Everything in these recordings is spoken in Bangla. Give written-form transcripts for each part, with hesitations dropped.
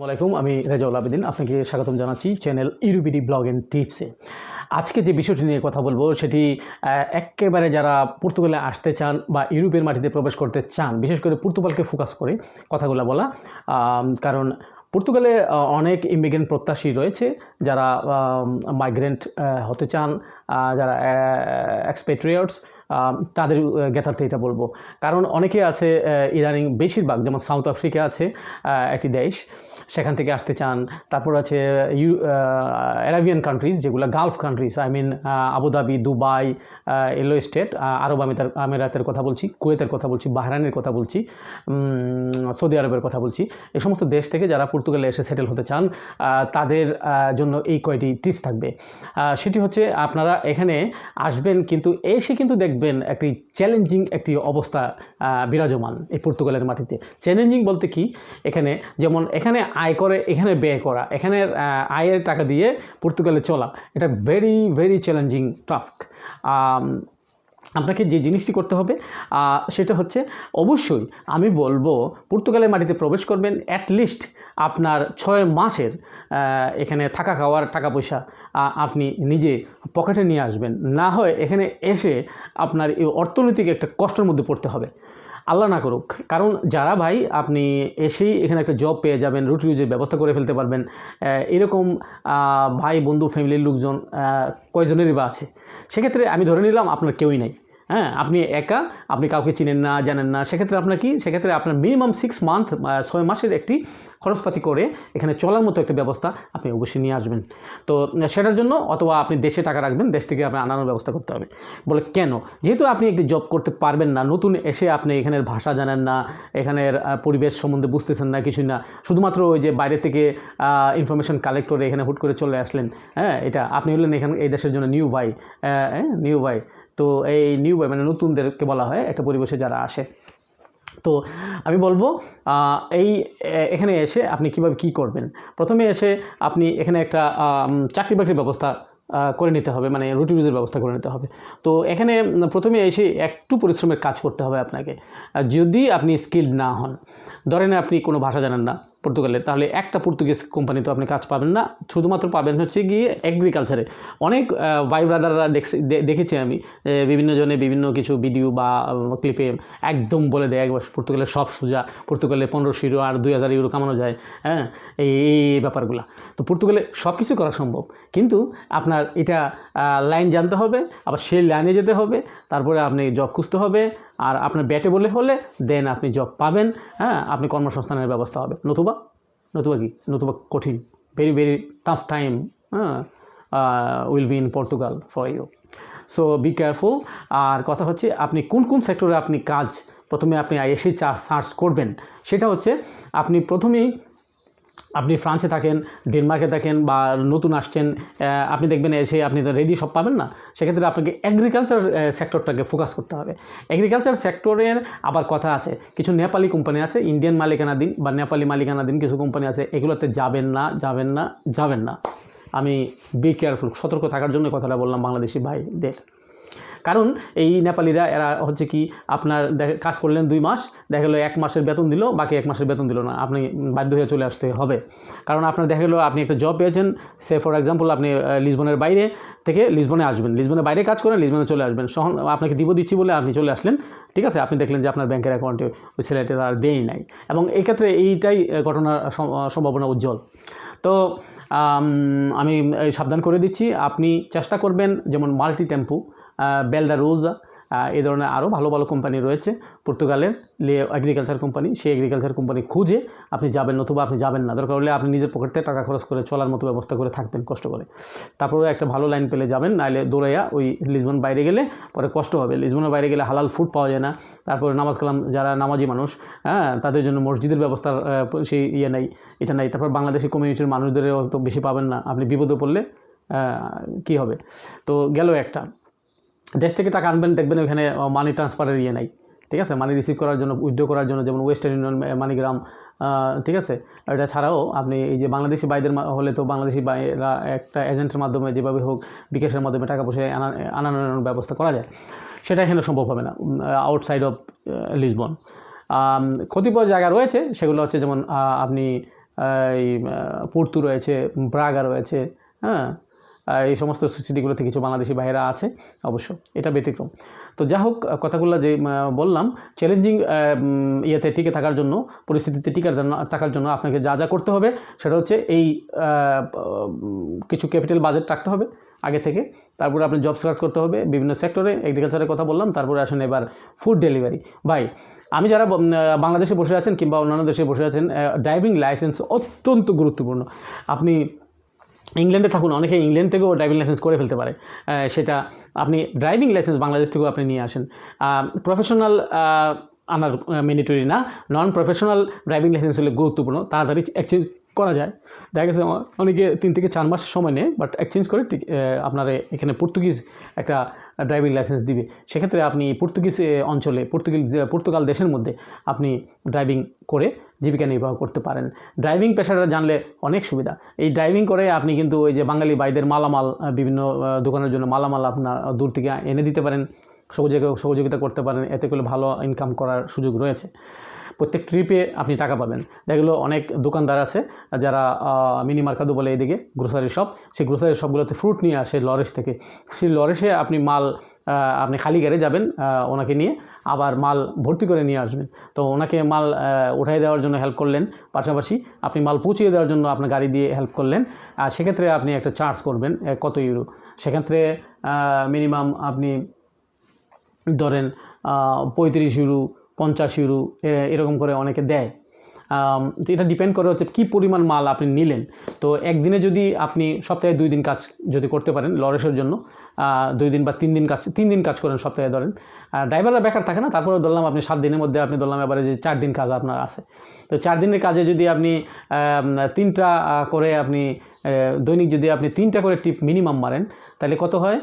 আসসালামু আলাইকুম, আমি রেজাউল আবেদিন আপনাকে স্বাগতম জানাচ্ছি চ্যানেল ইউরোবিডি ব্লগ অ্যান্ড টিপসে। আজকে যে বিষয়টি নিয়ে কথা বলবো সেটি একেবারে যারা পর্তুগালে আসতে চান বা ইউরোপের মাটিতে প্রবেশ করতে চান, বিশেষ করে পর্তুগালকে ফোকাস করে কথাগুলো বলা। কারণ পর্তুগালে অনেক ইমিগ্রেন্ট প্রত্যাশী রয়েছে যারা মাইগ্রেন্ট হতে চান, যারা এক্সপেট্রিয়টস, তাদের জ্ঞাতার্থে এটা বলবো। কারণ অনেকে আছে ইদানিং বেশিরভাগ, যেমন সাউথ আফ্রিকা আছে একটি দেশ, সেখান থেকে আসতে চান। তারপর আছে অ্যারাবিয়ান কান্ট্রিজ, যেগুলো gulf countries, I mean Abu Dhabi, Dubai, এলো স্টেট, আরব আমিরাতের কথা বলছি, কুয়েতের কথা বলছি, বাহরাইনের কথা বলছি, সৌদি আরবের কথা বলছি। এই সমস্ত দেশ থেকে যারা পর্তুগালে এসে সেটেল হতে চান তাদের জন্য এই কয়টি টিপস থাকবে। সেটি হচ্ছে, আপনারা এখানে আসবেন কিন্তু এসে কিন্তু দেখবেন একটি চ্যালেঞ্জিং একটি অবস্থা বিরাজমান এই পর্তুগালের মাটিতে। চ্যালেঞ্জিং বলতে কি, এখানে যেমন এখানে আয় করে এখানে ব্যয় করা, এখানের আয়ের টাকা দিয়ে পর্তুগালে চলা, এটা ভেরি ভেরি চ্যালেঞ্জিং টাস্ক। আপনাকে যে জিনিসটি করতে হবে সেটা হচ্ছে, অবশ্যই আমি বলবো পর্তুগালের মাটিতে প্রবেশ করবেন, অ্যাটলিস্ট আপনার 6 মাসের এখানে থাকা খাওয়ার টাকা পয়সা আপনি নিজে পকেটে নিয়ে আসবেন। না হয় এখানে এসে আপনার এই অর্থনৈতিক একটা কষ্টের মধ্যে পড়তে হবে, আল্লাহ না করুক। কারণ যারা ভাই আপনি এসেই এখানে একটা জব পেয়ে যাবেন, রুটি রুজির ব্যবস্থা করে ফেলতে পারবেন, এরকম ভাই বন্ধু ফ্যামিলির লোকজন কয়জনেরই বা আছে। সেক্ষেত্রে আমি ধরে নিলাম আপনার কেউই নেই, হ্যাঁ, আপনি একা, আপনি কাউকে চিনেন না, জানেন না। সেক্ষেত্রে আপনার কি, সেক্ষেত্রে আপনার মিনিমাম 6 মান্থ, 6 মাসের একটি খরচপাতি করে এখানে চলার মতো একটা ব্যবস্থা আপনি অবশ্যই নিয়ে আসবেন। তো সেটার জন্য অথবা আপনি দেশে টাকা রাখবেন, দেশ থেকে আপনি আনানোর ব্যবস্থা করতে হবে। বলে কেন? যেহেতু আপনি একটি জব করতে পারবেন না, নতুন এসে আপনি এখানের ভাষা জানেন না, এখানের পরিবেশ সম্বন্ধে বুঝতেছেন না, কিছুই না, শুধুমাত্র ওই যে বাইরে থেকে ইনফরমেশন কালেক্ট করে এখানে হুট করে চলে আসলেন, হ্যাঁ, এটা আপনি হলেন এখানে এই দেশের জন্য নিউ ভাই, নিউ ভাই। তো এই নিউ ভাই মানে নতুনদেরকে বলা হয় একটা পরিবেশে যারা আসে। তো আমি বলবো এখানে এসে আপনি কীভাবে কী করবেন। প্রথমে এসে আপনি এখানে একটা চাকরি বাকরির ব্যবস্থা করে নিতে হবে, মানে রুটি রুজির ব্যবস্থা করে নিতে হবে। তো এখানে প্রথমে এসে একটু পরিশ্রমের কাজ করতে হবে আপনাকে। যদি আপনি স্কিলড না হন, ধরেন আপনি কোনো ভাষা জানেন না পর্তুগালের, তাহলে একটা পর্তুগিজ কোম্পানি তো আপনি কাজ পাবেন না, শুধুমাত্র পাবেন হচ্ছে গিয়ে এগ্রিকালচারে। অনেক ভাই ব্রাদাররা দেখেছি আমি, বিভিন্ন জনে বিভিন্ন কিছু ভিডিও বা ক্লিপে একদম বলে দেয় একবার পর্তুগালের সব সোজা, পর্তুগালে 1500 ইউরো আর 2000 ইউরো কামানো যায়, হ্যাঁ, এই ব্যাপারগুলো। তো পর্তুগালে সব কিছু করা সম্ভব, কিন্তু আপনার এটা লাইন জানতে হবে, আবার সেই লাইনে যেতে হবে, তারপরে আপনি জব খুঁজতে হবে, আর আপনার ব্যাটে বলে হলে দেন আপনি জব পাবেন, হ্যাঁ, আপনি কর্মসংস্থানের ব্যবস্থা হবে। নতুবা কঠিন, very very tough time will be in Portugal for you. So be careful. আর কথা হচ্ছে, আপনি কোন কোন সেক্টরে আপনি কাজ প্রথমে আপনি এসে সার্চ করবেন, সেটা হচ্ছে আপনি প্রথমেই আপনি ফ্রান্সে থাকেন, ডেনমার্কে থাকেন, বা নতুন আসছেন, আপনি দেখবেন এসে আপনি তো রেডি সব পাবেন না। সেক্ষেত্রে আপনাকে এগ্রিকালচার সেক্টরটাকে ফোকাস করতে হবে। এগ্রিকালচার সেক্টরের আবার কথা আছে, কিছু নেপালি কোম্পানি আছে, ইন্ডিয়ান মালিকানাধীন বা নেপালি মালিকানাধীন কিছু কোম্পানি আছে, এগুলোতে যাবেন না। আমি বি কেয়ারফুল, সতর্ক থাকার জন্য কথাটা বললাম বাংলাদেশি ভাইদের। কারণ এই নেপালিরা এরা হচ্ছে কি, আপনার কাজ করলেন 2 মাস, দেখা গেলো 1 মাসের বেতন দিল, বাকি 1 মাসের বেতন দিল না, আপনি বাধ্য হয়ে চলে আসতে হবে। কারণ আপনার দেখা গেলো আপনি একটা জব পেয়েছেন, সে ফর এক্সাম্পল আপনি লিসবনের বাইরে থেকে লিসবনে আসবেন, লিসবনের বাইরে কাজ করেন, লিসবনে চলে আসবেন, আপনাকে দিচ্ছি বলে আপনি চলে আসলেন, ঠিক আছে, আপনি দেখলেন যে আপনার ব্যাংকের অ্যাকাউন্টে ওই স্যালারিটা আর দেই নাই, এবং এই ক্ষেত্রে এইটাই ঘটনার সম্ভাবনা উজ্জ্বল। তো আমি সাবধান করে দিচ্ছি, আপনি চেষ্টা করবেন যেমন মাল্টি টেম্পু, বেলদা রোজা, এই ধরনের আরও ভালো ভালো কোম্পানি রয়েছে পর্তুগালের, এগ্রিকালচার কোম্পানি, সেই এগ্রিকালচার কোম্পানি খুঁজে আপনি যাবেন, নতুবা আপনি যাবেন না। দরকার হলে আপনি নিজের পকেটে টাকা খরচ করে চলার মতো ব্যবস্থা করে থাকবেন কষ্ট করে, তারপরে একটা ভালো লাইন পেলে যাবেন, নাহলে দৌড়াইয়া ওই লিসবন বাইরে গেলে পরে কষ্ট হবে। লিসবনের বাইরে গেলে হালাল ফুড পাওয়া যায় না, তারপরে নামাজ কালাম যারা নামাজি মানুষ, হ্যাঁ, তাদের জন্য মসজিদের ব্যবস্থার সেই নাই, এটা নাই। তারপর বাংলাদেশি কমিউনিটির মানুষদেরও তো বেশি পাবেন না, আপনি বিপদে পড়লে কী হবে। তো গেল একটা, দেশ থেকে টাকা আনবেন, দেখবেন ওইখানে মানি ট্রান্সফারের নাই, ঠিক আছে, মানি রিসিভ করার জন্য, উইথড্র করার জন্য, যেমন ওয়েস্টার্ন ইউনিয়ন, মানিগ্রাম, ঠিক আছে। এটা ছাড়াও আপনি এই যে বাংলাদেশি ভাইদের হলে তো বাংলাদেশি ভাইরা একটা এজেন্টের মাধ্যমে যেভাবে হোক বিকাশের মাধ্যমে টাকা পয়সা আনানোর ব্যবস্থা করা যায়, সেটা এখানে সম্ভব হবে না আউটসাইড অফ লিসবন। কতিপয় জায়গা রয়েছে, সেগুলো হচ্ছে যেমন আপনি এই পোর্তো রয়েছে, ব্রাগা রয়েছে, হ্যাঁ, এই সমস্ত সিটিগুলোতে কিছু বাংলাদেশি ভাইয়েরা আছে অবশ্য, এটা ব্যতিক্রম। তো যা হোক, কথাগুলো যে বললাম, চ্যালেঞ্জিং ইয়েতে টিকে থাকার জন্য, পরিস্থিতিতে টিকে থাকার জন্য আপনাকে যা যা করতে হবে সেটা হচ্ছে এই কিছু ক্যাপিটাল বাজেট রাখতে হবে আগে থেকে। তারপরে আপনি জব সার্চ করতে হবে বিভিন্ন সেক্টরে, এগ্রিকালচারের কথা বললাম। তারপরে আসেন এবার ফুড ডেলিভারি। ভাই, আমি যারা বাংলাদেশে বসে আছেন কিংবা অন্যান্য দেশে বসে আছেন, ড্রাইভিং লাইসেন্স অত্যন্ত গুরুত্বপূর্ণ। আপনি ইংল্যান্ডে থাকুন, অনেকে ইংল্যান্ড থেকেও ড্রাইভিং লাইসেন্স করে ফেলতে পারে। সেটা আপনি ড্রাইভিং লাইসেন্স বাংলাদেশ থেকেও আপনি নিয়ে আসেন। প্রফেশনাল আনার ম্যান্ডেটরি না, নন প্রফেশনাল ড্রাইভিং লাইসেন্স হলে গুরুত্বপূর্ণ, তাড়াতাড়ি এক্সচেঞ্জ করা যায়। দেখা গেছে অনেকে 3 থেকে 4 মাস সময় নেয়, বাট এক্সচেঞ্জ করে ঠিক আপনার এখানে পর্তুগিজ একটা ড্রাইভিং লাইসেন্স দিবে। সেক্ষেত্রে আপনি পর্তুগিজ অঞ্চলে, পর্তুগাল দেশের মধ্যে আপনি ড্রাইভিং করে জীবিকা নির্বাহ করতে পারেন। ড্রাইভিং পেশাটা জানলে অনেক সুবিধা। এই ড্রাইভিং করে আপনি কিন্তু ওই যে বাঙালি ভাইদের মালামাল, বিভিন্ন দোকানের জন্য মালামাল আপনার দূর থেকে এনে দিতে পারেন, সহযোগিতা করতে পারেন। এতে করে ভালো ইনকাম করার সুযোগ রয়েছে। প্রত্যেক ট্রিপে আপনি টাকা পাবেন। যেগুলো অনেক দোকানদার আছে যারা মিনি মার্কাদো বলে এদিকে, গ্রোসারি শপ, সেই গ্রোসারি শপগুলোতে ফ্রুট নিয়ে আসে লরেশ থেকে। সেই লরেশে আপনি মাল, আপনি খালি গাড়ি যাবেন ওনাকে নিয়ে, আবার মাল ভর্তি করে নিয়ে আসবেন। তো ওনাকে মাল উঠাই দেওয়ার জন্য হেল্প করলেন, পাশাপাশি আপনি মাল পৌঁছিয়ে দেওয়ার জন্য আপনার গাড়ি দিয়ে হেল্প করলেন। আর সেক্ষেত্রে আপনি একটা চার্জ করবেন কত ইউরো। সেক্ষেত্রে মিনিমাম আপনি ধরেন 35 ইউরো, 50 ইউরো এরকম করে অনেকে দেয়। তো এটা ডিপেন্ড করে হচ্ছে কী পরিমাণ মাল আপনি নিলেন। তো একদিনে যদি আপনি সপ্তাহে 2 দিন কাজ যদি করতে পারেন লরেশের জন্য, 2 দিন বা 3 দিন কাজ করেন সপ্তাহে ধরেন, ড্রাইভাররা বেকার থাকে না, তারপরে ধরলাম আপনি 7 দিনের মধ্যে আপনি ধরলাম এবারে যে 4 দিন কাজ আপনার আছে। তো 4 দিনের কাজে যদি আপনি 3টা করে আপনি দৈনিক যদি আপনি 3টা করে ট্রিপ মিনিমাম মারেন, তাহলে কত হয়?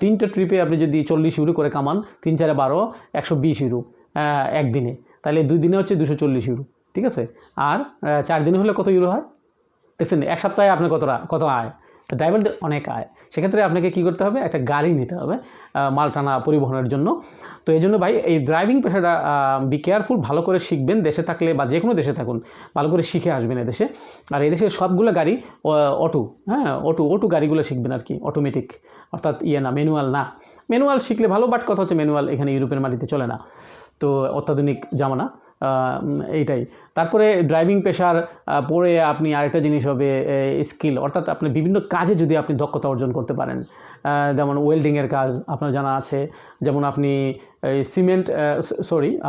3টা ট্রিপে আপনি যদি 40 ইউরো করে কামান, 3 4 12, 120 ইউরো একদিনে, তাহলে 2 দিনে হচ্ছে 240 ইউরো, ঠিক আছে। আর 4 দিনে হলে কত ইউরো হয় দেখছেন? এক সপ্তাহে আপনার কত আয়? তো ড্রাইভারদের অনেক আয়। সেক্ষেত্রে আপনাকে কী করতে হবে? একটা গাড়ি নিতে হবে মাল টানা পরিবহনের জন্য। তো এই জন্য ভাই এই ড্রাইভিং পেশাটা বি কেয়ারফুল, ভালো করে শিখবেন। দেশে থাকলে বা যে কোনো দেশে থাকুন, ভালো করে শিখে আসবেন এদেশে। আর এই দেশের সবগুলো গাড়ি অটো, হ্যাঁ, অটো গাড়িগুলো শিখবেন আর কি, অটোমেটিক, অর্থাৎ না, ম্যানুয়াল না। ম্যানুয়াল শিখলে ভালো, বাট কথা হচ্ছে ম্যানুয়াল এখানে ইউরোপের মাটিতে চলে না, তো অত্যাধুনিক জামানা এইটাই। তারপরে ড্রাইভিং পেশার পরে আপনি আরেকটা জিনিস হবে স্কিল, অর্থাৎ আপনি বিভিন্ন কাজে যদি আপনি দক্ষতা অর্জন করতে পারেন, যেমন ওয়েল্ডিংয়ের কাজ আপনার জানা আছে, যেমন আপনি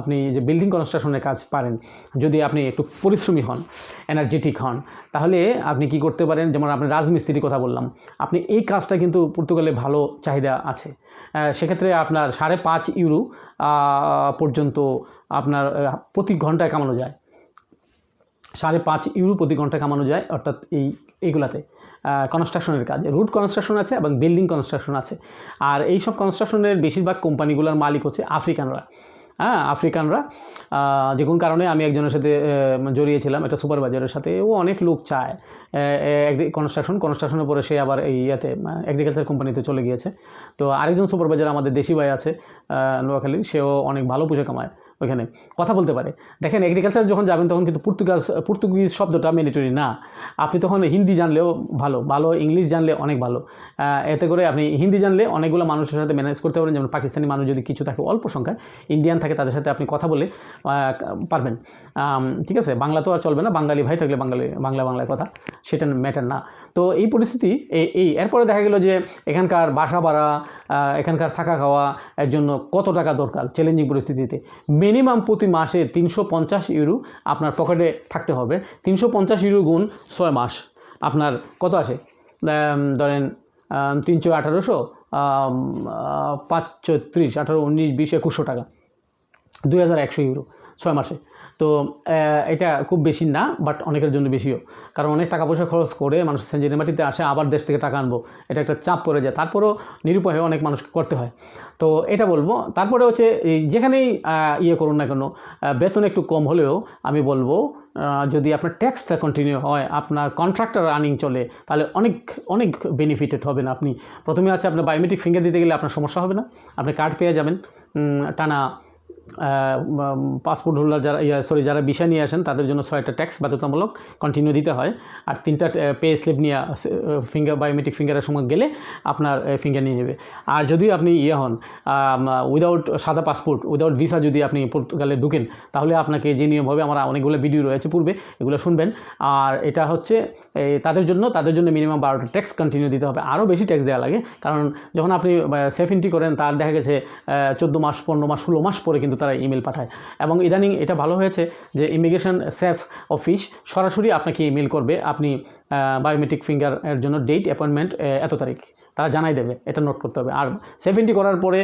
আপনি যে বিল্ডিং কনস্ট্রাকশনের কাজ পারেন, যদি আপনি একটু পরিশ্রমী হন, এনার্জেটিক হন, তাহলে আপনি কি করতে পারেন? যেমন আপনি রাজমিস্ত্রির কথা বললাম, আপনি এই কাজটা কিন্তু পর্তুগালে ভালো চাহিদা আছে। সেক্ষেত্রে আপনার 5.5 ইউরো পর্যন্ত আপনার প্রতি ঘন্টায় কামানো যায়। 5.5 ইউরো প্রতি ঘন্টায় কামানো যায়, অর্থাৎ এইগুলাতে কনস্ট্রাকশনের কাজে। রুট কনস্ট্রাকশন আছে এবং বিল্ডিং কনস্ট্রাকশন আছে। আর এইসব কনস্ট্রাকশনের বেশিরভাগ কোম্পানিগুলোর মালিক হচ্ছে আফ্রিকানরা। হ্যাঁ, আফ্রিকানরা। যে কোনো কারণে আমি একজনের সাথে জড়িয়েছিলাম, একটা সুপারভাইজারের সাথে। ও অনেক লোক চায় কনস্ট্রাকশনের পরে সে আবার এই এগ্রিকালচার কোম্পানিতে চলে গিয়েছে। তো আরেকজন সুপারভাইজার আমাদের দেশি ভাই আছে নোয়াখালীর, সেও অনেক ভালো পয়সা কামায়, ওইখানে কথা বলতে পারে। দেখেন, এগ্রিকালচার যখন যাবেন তখন কিন্তু পর্তুগিজ শব্দটা ম্যান্ডেটরি না। আপনি তখন হিন্দি জানলেও ভালো, ইংলিশ জানলে অনেক ভালো। এতে করে আপনি হিন্দি জানলে অনেকগুলো মানুষের সাথে ম্যানেজ করতে পারেন। যেমন পাকিস্তানি মানুষ যদি কিছু থাকে, অল্প সংখ্যায় ইন্ডিয়ান থাকে, তাদের সাথে আপনি কথা বলে পারবেন, ঠিক আছে। বাংলা তো আর চলবে না, বাঙালি ভাই থাকলে বাংলায় কথা, সেটা ম্যাটার না। তো এই পরিস্থিতি এরপরে দেখা গেল যে এখানকার বাসা ভাড়া, এখানকার থাকা খাওয়া এর জন্য কত টাকা দরকার চ্যালেঞ্জিং পরিস্থিতিতে। মিনিমাম প্রতি মাসে 350 ইউরো আপনার পকেটে থাকতে হবে। 350 ইউরো গুণ 6 মাস আপনার কত আসে? ধরেন 300, 1800, 5, 30, 18, 19, 20, 2100 টাকা, 2100 ইউরো 6 মাসে। তো এটা খুব বেশি না, বাট অনেকের জন্য বেশিও, কারণ অনেক টাকা পয়সা খরচ করে মানুষ সেঞ্জুরি মাটিতে আসে, আবার দেশ থেকে টাকা আনবো, এটা একটা চাপ পড়ে যায়। তারপরেও নিরুপায় হয়ে অনেক মানুষকে করতে হয়। তো এটা বলবো। তারপরে হচ্ছে যেখানেই করুন না কেন, বেতন একটু কম হলেও আমি বলবো, যদি আপনার ট্যাক্সটা কন্টিনিউ হয়, আপনার কন্ট্রাক্টর আর্নিং চলে, তাহলে অনেক বেনিফিটেড হবেন আপনি। প্রথমে আছে আপনার বায়োমেট্রিক ফিঙ্গার দিতে গেলে আপনার সমস্যা হবে না, আপনি কার্ড পেয়ে যাবেন টানা পাসপোর্ট হোল্ডার যারা যারা ভিসা নিয়ে আসেন তাদের জন্য 6টা ট্যাক্স বাধ্যতামূলক কন্টিনিউ দিতে হয়, আর 3টা পে স্লিপ নিয়ে বায়োমেট্রিক ফিঙ্গারের সময় গেলে আপনার ফিঙ্গার নিয়ে নেবে। আর যদি আপনি হন উইদাউট সাদা পাসপোর্ট, উইদাউট ভিসা যদি আপনি পর্তুগালে ঢুকেন, তাহলে আপনাকে যে নিয়ম হবে, আমার অনেকগুলো ভিডিও রয়েছে পূর্বে, এগুলো শুনবেন। আর এটা হচ্ছে তাদের জন্য মিনিমাম 12টা ট্যাক্স কন্টিনিউ দিতে হবে। আরও বেশি ট্যাক্স দেওয়া লাগে, কারণ যখন আপনি সেফ এন্ট্রি করেন তার দেখা গেছে 14 মাস 15 মাস 16 মাস পরে কিন্তু তারা ইমেল পাঠায়। এবং ইদানিং এটা ভালো হয়েছে যে ইমিগ্রেশন সেফ অফিস সরাসরি আপনাকে ইমেল করবে, আপনি বায়োমেট্রিক ফিঙ্গারের জন্য ডেট অ্যাপয়েন্টমেন্ট এত তারিখ, তারা জানাই দেবে, এটা নোট করতে হবে। আর 70 করার পরে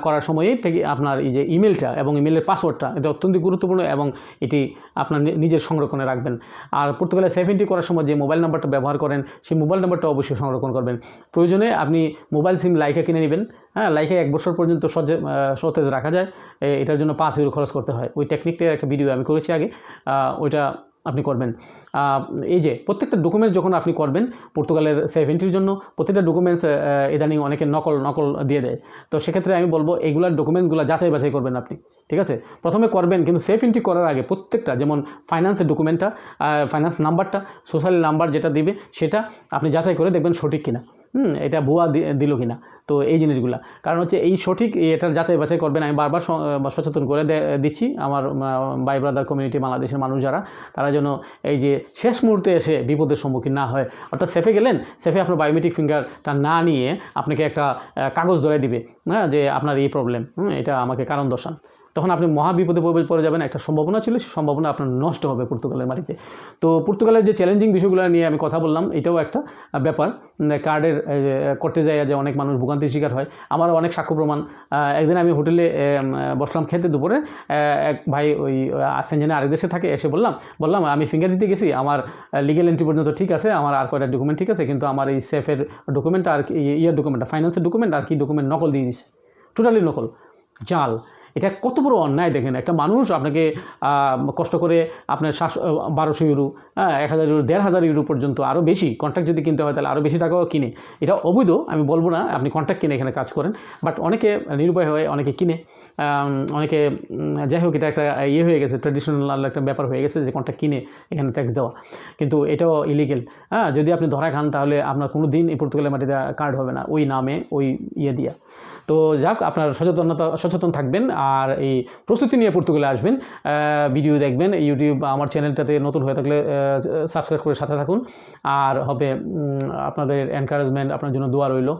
করার সময়েই থেকে আপনার এই যে ইমেলটা এবং ইমেলের পাসওয়ার্ডটা এটা অত্যন্ত গুরুত্বপূর্ণ, এবং এটি আপনার নিজের সংরক্ষণে রাখবেন। আর পর্তুগালে 70 করার সময় যে মোবাইল নাম্বারটা ব্যবহার করেন, সেই মোবাইল নাম্বারটা অবশ্যই সংরক্ষণ করবেন। প্রয়োজনে আপনি মোবাইল সিম লাইকা কিনে নেবেন। হ্যাঁ, লাইকা 1 বছর পর্যন্ত সতেজ রাখা যায়, এটার জন্য 5 ইউরো খরচ করতে হয়। ওই টেকনিকটার একটা ভিডিও আমি করেছি আগে, ওইটা আপনি করবেন। এই যে প্রত্যেকটা ডকুমেন্টস যখন আপনি করবেন পর্তুগালের সেফ এন্ট্রির জন্য, প্রত্যেকটা ডকুমেন্টস ইদানিং অনেকে নকল দিয়ে দেয়। তো সেক্ষেত্রে আমি বলবো এইগুলার ডকুমেন্টগুলো যাচাই বাছাই করবেন আপনি, ঠিক আছে? প্রথমে করবেন, কিন্তু সেফ এন্ট্রি করার আগে প্রত্যেকটা, যেমন ফাইন্যান্সের ডকুমেন্টটা, ফাইন্যান্স নাম্বারটা, সোশ্যাল নাম্বার যেটা দিবে সেটা আপনি যাচাই করে দেখবেন সঠিক কিনা, এটা ভুয়া দিল কিনা। তো এই জিনিসগুলা, কারণ হচ্ছে এই সঠিক এটার যাচাই বাছাই করবেন। আমি বারবার সচেতন করে দিচ্ছি আমার ভাই ব্রাদার কমিউনিটি, বাংলাদেশের মানুষ যারা, তারা যেন এই যে শেষ মুহূর্তে এসে বিপদের সম্মুখীন না হয়। অর্থাৎ সেফে গেলেন, সেফে আপনার বায়োমেট্রিক ফিঙ্গারটা না নিয়ে আপনাকে একটা কাগজ ধরে দিবে, হ্যাঁ, যে আপনার এই প্রবলেম, এটা আমাকে কারণ দর্শান। তখন আপনি মহা বিপদে পড়ে যাবেন। একটা সম্ভাবনা ছিল, সেই সম্ভাবনা আপনার নষ্ট হবে পর্তুগালের মাটিতে। তো পর্তুগালের যে চ্যালেঞ্জিং বিষয়গুলো নিয়ে আমি কথা বললাম, এটাও একটা ব্যাপার। কার্ডের করতে যায় যে অনেক মানুষ ভোগান্তির শিকার হয়। আমারও অনেক সাক্ষ্য প্রমাণ। একদিন আমি হোটেলে বসলাম খেতে দুপুরে, এক ভাই ওই সেনজেনে আরেক দেশে থাকে, এসে বললাম আমি ফিঙ্গার দিতে গেছি, আমার লিগেল এন্ট্রি পর্যন্ত ঠিক আছে, আমার আর কয়টা ডকুমেন্ট ঠিক আছে, কিন্তু আমার এই সেফের ডকুমেন্ট আর ইয়ার ডকুমেন্টটা, ফাইন্যান্সের ডকুমেন্ট আর কি ডকুমেন্ট নকল দিয়ে দিছে, টোটালি নকল, জাল। এটা কত বড় অন্যায় দেখেন। একটা মানুষ আপনাকে কষ্ট করে আপনার 1200 ইউরো, 1000 ইউরো, 1500 ইউরো পর্যন্ত, আরও বেশি কন্ট্রাক্ট যদি কিনতে হয় তাহলে আরও বেশি টাকাও কিনে। এটা অবৈধ, আমি বলবো না, আপনি কন্ট্রাক্ট কিনে এখানে কাজ করেন, বাট অনেকে নিরুপায় হয়ে অনেকে কিনে, অনেকে, যাই হোক, এটা একটা হয়ে গেছে, ট্র্যাডিশনাল একটা ব্যাপার হয়ে গেছে যে কন্ট্রাক্ট কিনে এখানে ট্যাক্স দেওয়া, কিন্তু এটাও ইলিগেল। যদি আপনি ধরা খান তাহলে আপনার কোনো দিন এই পর্তুগালের মাটিতে কার্ড হবে না ওই নামে, ওই দিয়া। তো যাক, আপনার সচেতন থাকবেন, আর এই প্রস্তুতি নিয়ে পর্তুগালে আসবেন, ভিডিও দেখবেন। ইউটিউব আমার চ্যানেলটাতে নতুন হয়ে থাকলে সাবস্ক্রাইব করে সাথে থাকুন। আর হবে আপনাদের এনকারেজমেন্ট, আপনার জন্য দোয়া রইল,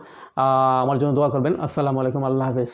আমার জন্য দোয়া করবেন। আসসালামু আলাইকুম, আল্লাহ হাফেজ।